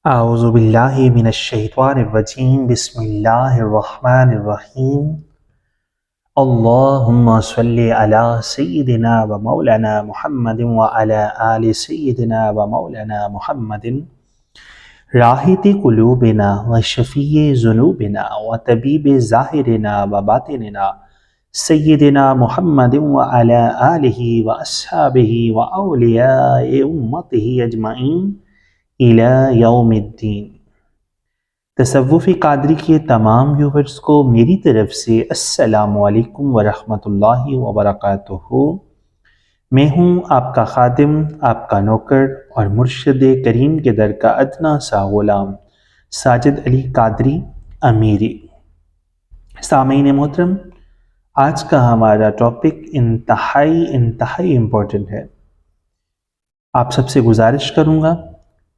اعوذ باللہ من الشیطان الرجیم بسم اللہ الرحمن الرحیم اللہم صلی علی سیدنا و مولانا محمد وعلی آل سیدنا و مولانا محمد راحت قلوبنا و شفیع ذنوبنا و طبیب ظاہرنا و باطننا سیدنا محمد وعلی آلہ و اصحابہ و اولیاء امتہ اجمعین الی یوم الدین۔ تصوف قادری کے تمام ویورز کو میری طرف سے السلام علیکم ورحمۃ اللہ وبرکاتہ۔ میں ہوں آپ کا خادم، آپ کا نوکر اور مرشد کریم کے در کا ادنا سا غلام ساجد علی قادری امیری۔ سامعین محترم، آج کا ہمارا ٹاپک انتہائی امپورٹنٹ ہے۔ آپ سب سے گزارش کروں گا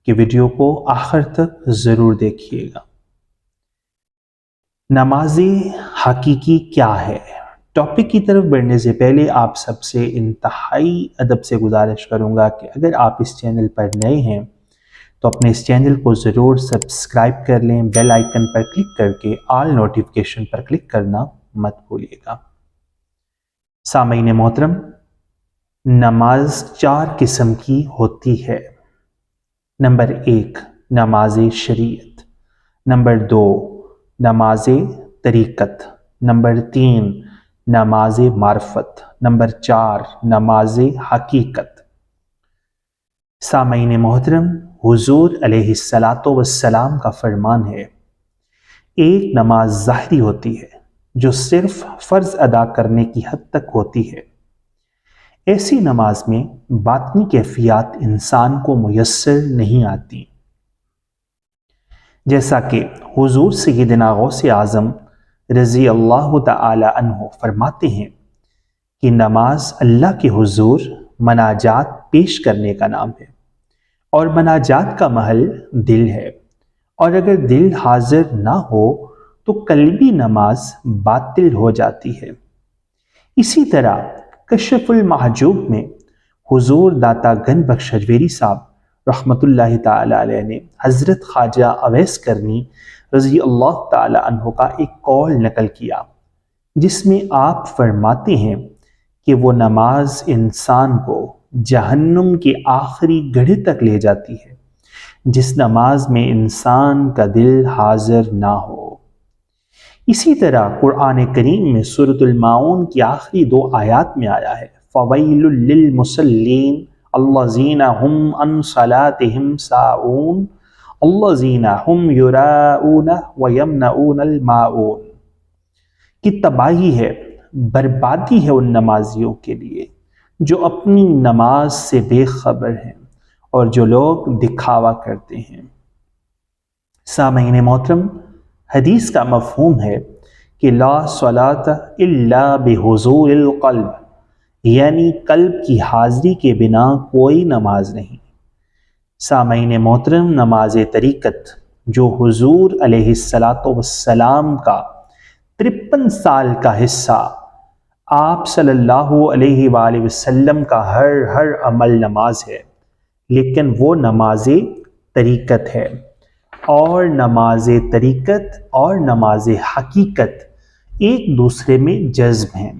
کہ ویڈیو کو آخر تک ضرور دیکھیے گا۔ نماز حقیقی کیا ہے؟ ٹاپک کی طرف بڑھنے سے پہلے آپ سب سے انتہائی ادب سے گزارش کروں گا کہ اگر آپ اس چینل پر نئے ہیں تو اپنے اس چینل کو ضرور سبسکرائب کر لیں، بیل آئیکن پر کلک کر کے آل نوٹیفیکیشن پر کلک کرنا مت بھولیے گا۔ سامعین محترم، نماز 4 قسم کی ہوتی ہے۔ نمبر 1 نماز شریعت، نمبر 2 نماز طریقت، نمبر 3 نماز معرفت، نمبر 4 نماز حقیقت۔ سامعین محترم، حضور علیہ السلام کا فرمان ہے، ایک نماز ظاہری ہوتی ہے جو صرف فرض ادا کرنے کی حد تک ہوتی ہے۔ ایسی نماز میں باطنی کیفیات انسان کو میسر نہیں آتی، جیسا کہ حضور سیدنا غوث اعظم رضی اللہ تعالی عنہ فرماتے ہیں کہ نماز اللہ کے حضور مناجات پیش کرنے کا نام ہے، اور مناجات کا محل دل ہے، اور اگر دل حاضر نہ ہو تو قلبی نماز باطل ہو جاتی ہے۔ اسی طرح کشف المحجوب میں حضور داتا گن بخش حجویری صاحب رحمۃ اللہ تعالی علیہ نے حضرت خواجہ اویس کرنی رضی اللہ تعالی عنہ کا ایک قول نقل کیا، جس میں آپ فرماتے ہیں کہ وہ نماز انسان کو جہنم کے آخری گڑھے تک لے جاتی ہے جس نماز میں انسان کا دل حاضر نہ ہو۔ اسی طرح قرآن کریم میں سورۃ الماعون کی آخری 2 آیات میں آیا ہے، فَوَيْلٌ لِّلْمُصَلِّينَ الَّذِينَ هُمْ عَنْ صَلَاتِهِمْ سَاهُونَ الَّذِينَ هُمْ يُرَاءُونَ وَيَمْنَعُونَ الْمَاعُونَ، کہ تباہی ہے، بربادی ہے ان نمازیوں کے لیے جو اپنی نماز سے بے خبر ہیں اور جو لوگ دکھاوا کرتے ہیں۔ سامعین محترم، حدیث کا مفہوم ہے کہ لا صلاۃ الا بحضور القلب، یعنی قلب کی حاضری کے بنا کوئی نماز نہیں۔ سامعین محترم، نماز طریقت جو حضور علیہ السلام کا 53 سال کا حصہ، آپ صلی اللہ علیہ وآلہ وسلم کا ہر عمل نماز ہے، لیکن وہ نماز طریقت ہے، اور نماز طریقت اور نماز حقیقت ایک دوسرے میں جذب ہیں،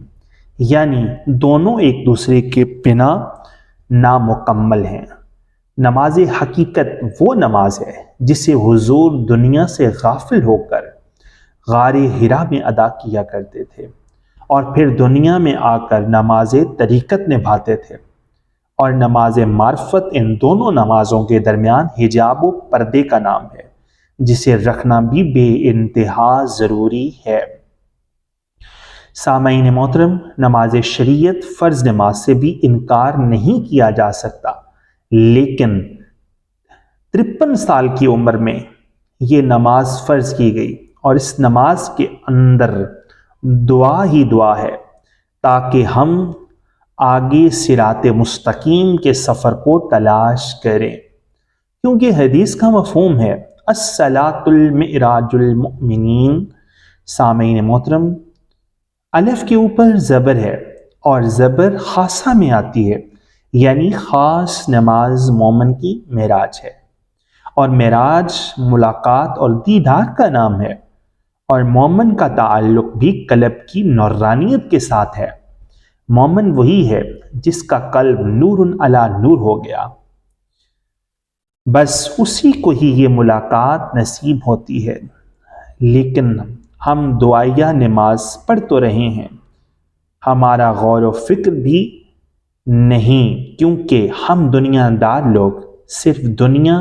یعنی دونوں ایک دوسرے کے بنا نامکمل ہیں۔ نماز حقیقت وہ نماز ہے جسے حضور دنیا سے غافل ہو کر غار حرا میں ادا کیا کرتے تھے، اور پھر دنیا میں آ کر نماز طریقت نبھاتے تھے، اور نماز معرفت ان دونوں نمازوں کے درمیان حجاب و پردے کا نام ہے، جسے رکھنا بھی بے انتہا ضروری ہے۔ سامعین محترم، نماز شریعت فرض نماز سے بھی انکار نہیں کیا جا سکتا، لیکن 53 سال کی عمر میں یہ نماز فرض کی گئی، اور اس نماز کے اندر دعا ہی دعا ہے تاکہ ہم آگے صراط مستقیم کے سفر کو تلاش کریں، کیونکہ حدیث کا مفہوم ہے الصلاۃ المعراج المؤمنین۔ سامعین محترم، الف کے اوپر زبر ہے، اور زبر خاصہ میں آتی ہے، یعنی خاص نماز مومن کی معراج ہے، اور معراج ملاقات اور دیدار کا نام ہے، اور مومن کا تعلق بھی قلب کی نورانیت کے ساتھ ہے۔ مومن وہی ہے جس کا قلب نور علی نور ہو گیا، بس اسی کو ہی یہ ملاقات نصیب ہوتی ہے۔ لیکن ہم دعائیہ نماز پڑھ تو رہے ہیں، ہمارا غور و فکر بھی نہیں، کیونکہ ہم دنیا دار لوگ صرف دنیا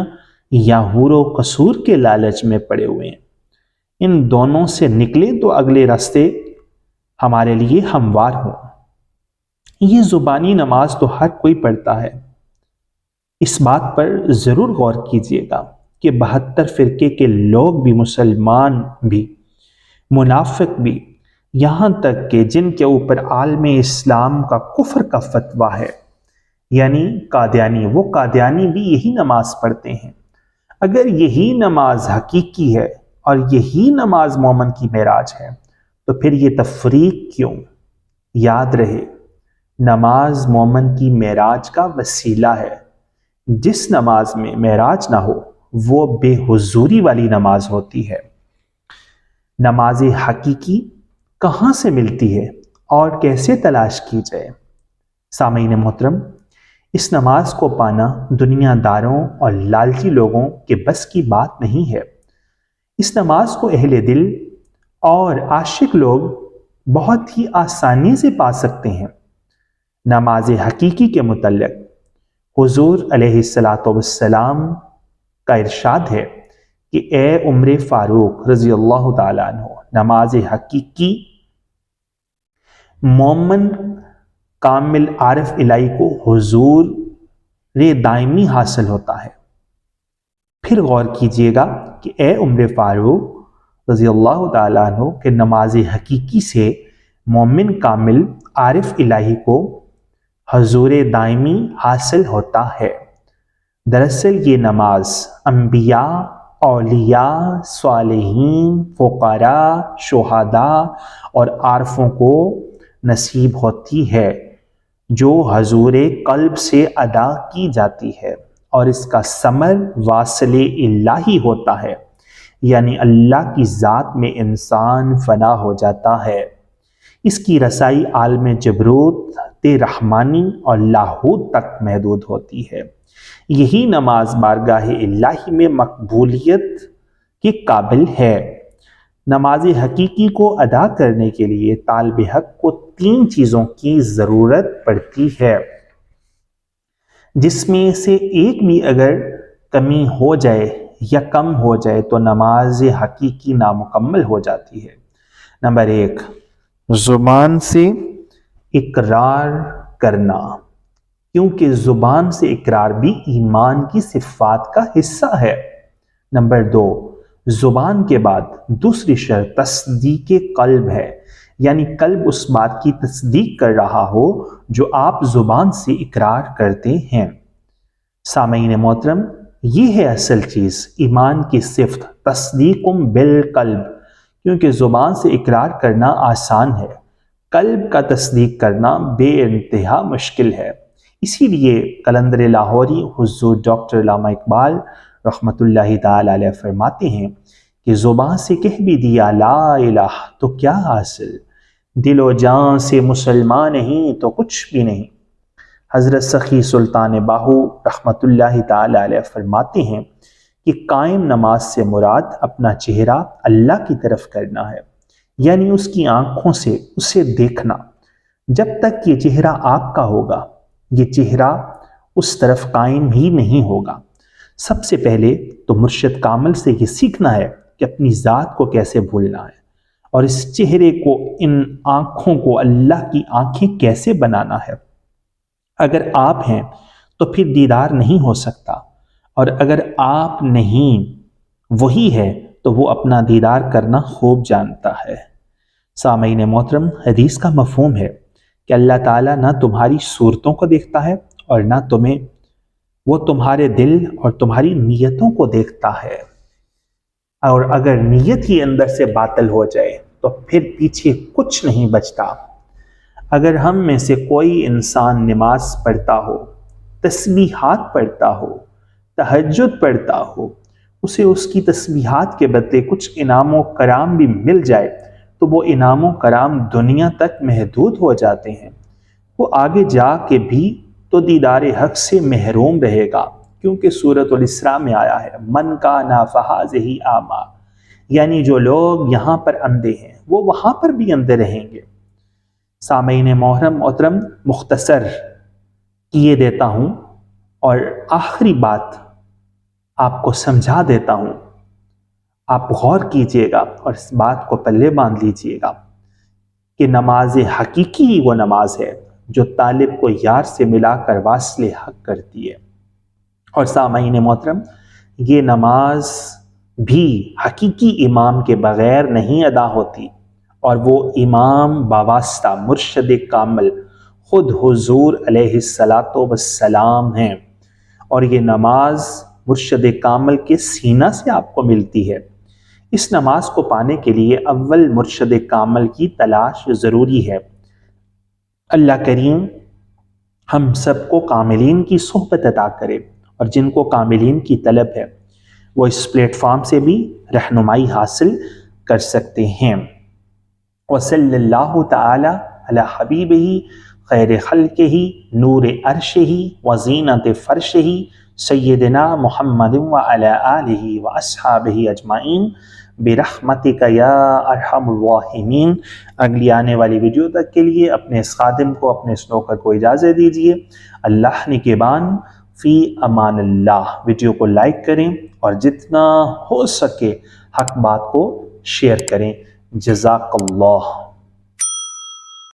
یا حور و قصور کے لالچ میں پڑے ہوئے ہیں۔ ان دونوں سے نکلے تو اگلے راستے ہمارے لیے ہموار ہوں۔ یہ زبانی نماز تو ہر کوئی پڑھتا ہے۔ اس بات پر ضرور غور کیجیے گا کہ 72 فرقے کے لوگ بھی، مسلمان بھی، منافق بھی، یہاں تک کہ جن کے اوپر عالم اسلام کا کفر کا فتویٰ ہے، یعنی قادیانی، وہ قادیانی بھی یہی نماز پڑھتے ہیں۔ اگر یہی نماز حقیقی ہے اور یہی نماز مومن کی معراج ہے تو پھر یہ تفریق کیوں؟ یاد رہے، نماز مومن کی معراج کا وسیلہ ہے۔ جس نماز میں معراج نہ ہو وہ بے حضوری والی نماز ہوتی ہے۔ نماز حقیقی کہاں سے ملتی ہے اور کیسے تلاش کی جائے؟ سامعین محترم، اس نماز کو پانا دنیا داروں اور لالچی لوگوں کے بس کی بات نہیں ہے۔ اس نماز کو اہل دل اور عاشق لوگ بہت ہی آسانی سے پا سکتے ہیں۔ نماز حقیقی کے متعلق حضور علیہ السلام کا ارشاد ہے کہ اے عمر فاروق رضی اللہ تعالیٰ عنہ، نماز حقیقی مومن کامل عارف الہی کو حضور دائمی حاصل ہوتا ہے۔ پھر غور کیجئے گا کہ اے عمر فاروق رضی اللہ تعالیٰ عنہ کہ نماز حقیقی سے مومن کامل عارف الہی کو حضور دائمی حاصل ہوتا ہے۔ دراصل یہ نماز انبیاء، اولیاء، صالحین، فقراء، شہداء اور عارفوں کو نصیب ہوتی ہے، جو حضور قلب سے ادا کی جاتی ہے، اور اس کا ثمر واصل الہی ہوتا ہے، یعنی اللہ کی ذات میں انسان فنا ہو جاتا ہے۔ اس کی رسائی عالم جبروت رحمانی اور لاہوت تک محدود ہوتی ہے۔ یہی نماز بارگاہ الہی میں مقبولیت کے قابل ہے۔ نماز حقیقی کو ادا کرنے کے لیے طالب حق کو 3 چیزوں کی ضرورت پڑتی ہے، جس میں سے ایک بھی اگر کمی ہو جائے یا کم ہو جائے تو نماز حقیقی نامکمل ہو جاتی ہے۔ نمبر 1، زبان سے اقرار کرنا، کیونکہ زبان سے اقرار بھی ایمان کی صفات کا حصہ ہے۔ نمبر 2، زبان کے بعد دوسری شرط تصدیق قلب ہے، یعنی قلب اس بات کی تصدیق کر رہا ہو جو آپ زبان سے اقرار کرتے ہیں۔ سامعین محترم، یہ ہے اصل چیز، ایمان کی صفت تصدیق بالقلب، کیونکہ زبان سے اقرار کرنا آسان ہے، قلب کا تصدیق کرنا بے انتہا مشکل ہے۔ اسی لیے قلندر لاہوری حضور ڈاکٹر علامہ اقبال رحمۃ اللہ تعالی علیہ فرماتے ہیں کہ زبان سے کہہ بھی دیا لا الہ تو کیا حاصل، دل و جان سے مسلمان نہیں تو کچھ بھی نہیں۔ حضرت سخی سلطان باہو رحمۃ اللہ تعالی علیہ فرماتے ہیں کہ قائم نماز سے مراد اپنا چہرہ اللہ کی طرف کرنا ہے، یعنی اس کی آنکھوں سے اسے دیکھنا۔ جب تک یہ چہرہ آپ کا ہوگا، یہ چہرہ اس طرف قائم ہی نہیں ہوگا۔ سب سے پہلے تو مرشد کامل سے یہ سیکھنا ہے کہ اپنی ذات کو کیسے بھولنا ہے، اور اس چہرے کو، ان آنکھوں کو اللہ کی آنکھیں کیسے بنانا ہے۔ اگر آپ ہیں تو پھر دیدار نہیں ہو سکتا، اور اگر آپ نہیں، وہی ہے تو وہ اپنا دیدار کرنا خوب جانتا ہے۔ سامعین محترم، حدیث کا مفہوم ہے کہ اللہ تعالیٰ نہ تمہاری صورتوں کو دیکھتا ہے اور نہ تمہیں، وہ تمہارے دل اور تمہاری نیتوں کو دیکھتا ہے، اور اگر نیت ہی اندر سے باطل ہو جائے تو پھر پیچھے کچھ نہیں بچتا۔ اگر ہم میں سے کوئی انسان نماز پڑھتا ہو، تسبیحات پڑھتا ہو، تہجد پڑھتا ہو، اسے اس کی تسبیحات کے بدلے کچھ انعام و کرام بھی مل جائے تو وہ انعام و کرام دنیا تک محدود ہو جاتے ہیں، وہ آگے جا کے بھی تو دیدار حق سے محروم رہے گا، کیونکہ سورۃ الاسراء میں آیا ہے من کانا فہذہ اعمی، یعنی جو لوگ یہاں پر اندھے ہیں وہ وہاں پر بھی اندھے رہیں گے۔ سامعین محترم، مختصر کیے دیتا ہوں اور آخری بات آپ کو سمجھا دیتا ہوں، آپ غور کیجئے گا اور اس بات کو پلے باندھ لیجئے گا کہ نماز حقیقی وہ نماز ہے جو طالب کو یار سے ملا کر واصل حق کرتی ہے، اور سامعین محترم یہ نماز بھی حقیقی امام کے بغیر نہیں ادا ہوتی، اور وہ امام باواسطہ مرشد کامل خود حضور علیہ السلام ہیں، اور یہ نماز مرشد کامل کے سینہ سے آپ کو ملتی ہے۔ اس نماز کو پانے کے لیے اول مرشد کامل کی تلاش ضروری ہے۔ اللہ کریم ہم سب کو کاملین کی صحبت عطا کرے، اور جن کو کاملین کی طلب ہے وہ اس پلیٹ فارم سے بھی رہنمائی حاصل کر سکتے ہیں۔ وصلی اللہ تعالی علی حبیبہ خیر خلقہ نور عرشہ وزینت فرشہ سیدنا محمد وعلی آلہ واصحابہ اجمعین برحمتک یا ارحم الراحمین۔ اگلی آنے والی ویڈیو تک کے لیے اپنے اس خادم کو، اپنے اس نوکر کو اجازت دیجیے۔ اللہ نگہبان، فی امان اللہ۔ ویڈیو کو لائک کریں اور جتنا ہو سکے حق بات کو شیئر کریں۔ جزاک اللہ۔